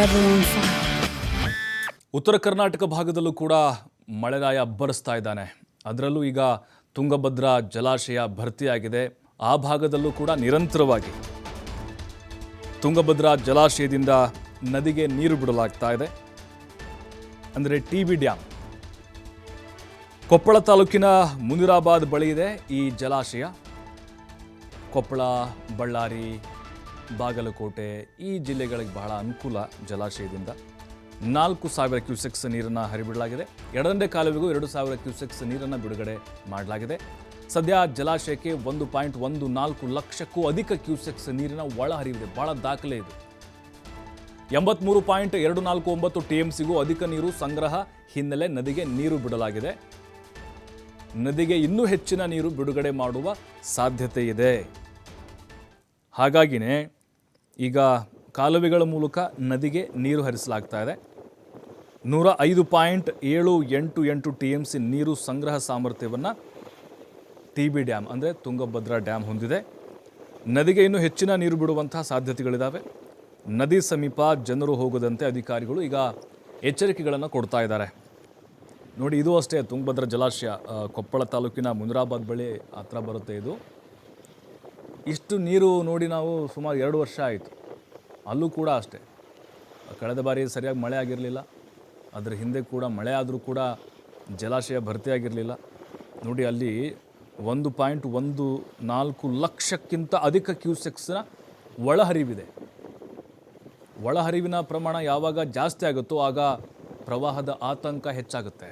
everyone fine. ಉತ್ತರ ಕರ್ನಾಟಕ ಭಾಗದಲ್ಲೂ ಕೂಡ ಮಳೆರಾಯ ಅಬ್ಬರಿಸ್ತಾ ಇದ್ದಾನೆ. ಅದರಲ್ಲೂ ಈಗ ತುಂಗಭದ್ರಾ ಜಲಾಶಯ ಭರ್ತಿಯಾಗಿದೆ. ಆ ಭಾಗದಲ್ಲೂ ಕೂಡ ನಿರಂತರವಾಗಿ ತುಂಗಭದ್ರಾ ಜಲಾಶಯದಿಂದ ನದಿಗೆ ನೀರು ಬಿಡಲಾಗ್ತಾ ಇದೆ. ಅಂದರೆ ಟಿ.ಬಿ ಡ್ಯಾಮ್. ಕೊಪ್ಪಳ ತಾಲೂಕಿನ ಮುನಿರಾಬಾದ್ ಬಳಿ ಇದೆ ಈ ಜಲಾಶಯ. ಕೊಪ್ಪಳ, ಬಳ್ಳಾರಿ, ಬಾಗಲಕೋಟೆ ಈ ಜಿಲ್ಲೆಗಳಿಗೆ ಬಹಳ ಅನುಕೂಲ ಜಲಾಶಯದಿಂದ. 4,000 ಕ್ಯೂಸೆಕ್ಸ್ ನೀರನ್ನು ಹರಿಬಿಡಲಾಗಿದೆ. ಎಡದಂಡೆ ಕಾಲುವೆಗೂ 2,000 ಕ್ಯೂಸೆಕ್ಸ್ ನೀರನ್ನು ಬಿಡುಗಡೆ ಮಾಡಲಾಗಿದೆ. ಸದ್ಯ ಜಲಾಶಯಕ್ಕೆ 1.14 ಲಕ್ಷಕ್ಕೂ ಅಧಿಕ ಕ್ಯೂಸೆಕ್ಸ್ ನೀರಿನ ಒಳಹರಿವಿದೆ. ಬಹಳ ದಾಖಲೆ ಇದು. 83.249 TMCಗೂ ಅಧಿಕ ನೀರು ಸಂಗ್ರಹ ಹಿನ್ನೆಲೆ ನದಿಗೆ ನೀರು ಬಿಡಲಾಗಿದೆ. ನದಿಗೆ ಇನ್ನೂ ಹೆಚ್ಚಿನ ನೀರು ಬಿಡುಗಡೆ ಮಾಡುವ ಸಾಧ್ಯತೆ ಇದೆ. ಹಾಗಾಗಿನೇ ಈಗ ಕಾಲುವೆಗಳ ಮೂಲಕ ನದಿಗೆ ನೀರು ಹರಿಸಲಾಗ್ತಾ ಇದೆ. 105.788 TMC ನೀರು ಸಂಗ್ರಹ ಸಾಮರ್ಥ್ಯವನ್ನು ಟಿ.ಬಿ ಡ್ಯಾಮ್ ಅಂದರೆ ತುಂಗಭದ್ರಾ ಡ್ಯಾಮ್ ಹೊಂದಿದೆ. ನದಿಗೆ ಇನ್ನೂ ಹೆಚ್ಚಿನ ನೀರು ಬಿಡುವಂತಹ ಸಾಧ್ಯತೆಗಳಿದ್ದಾವೆ. ನದಿ ಸಮೀಪ ಜನರು ಹೋಗದಂತೆ ಅಧಿಕಾರಿಗಳು ಈಗ ಎಚ್ಚರಿಕೆಗಳನ್ನು ಕೊಡ್ತಾ ಇದ್ದಾರೆ. ನೋಡಿ, ಇದು ಅಷ್ಟೇ ತುಂಗಭದ್ರಾ ಜಲಾಶಯ ಕೊಪ್ಪಳ ತಾಲೂಕಿನ ಮುನಿರಾಬಾದ್ ಬಳಿ ಹತ್ರ ಬರುತ್ತೆ. ಇದು ಇಷ್ಟು ನೀರು ನೋಡಿ ನಾವು ಸುಮಾರು 2 ವರ್ಷ ಆಯಿತು. ಅಲ್ಲೂ ಕೂಡ ಅಷ್ಟೇ, ಕಳೆದ ಬಾರಿ ಸರಿಯಾಗಿ ಮಳೆ ಆಗಿರಲಿಲ್ಲ. ಅದರ ಹಿಂದೆ ಕೂಡ ಮಳೆ ಆದರೂ ಕೂಡ ಜಲಾಶಯ ಭರ್ತಿಯಾಗಿರಲಿಲ್ಲ. ನೋಡಿ, ಅಲ್ಲಿ 1.14 ಲಕ್ಷಕ್ಕಿಂತ ಅಧಿಕ ಕ್ಯೂಸೆಕ್ಸ್ನ ಒಳಹರಿವಿದೆ. ಒಳಹರಿವಿನ ಪ್ರಮಾಣ ಯಾವಾಗ ಜಾಸ್ತಿ ಆಗುತ್ತೋ ಆಗ ಪ್ರವಾಹದ ಆತಂಕ ಹೆಚ್ಚಾಗುತ್ತೆ.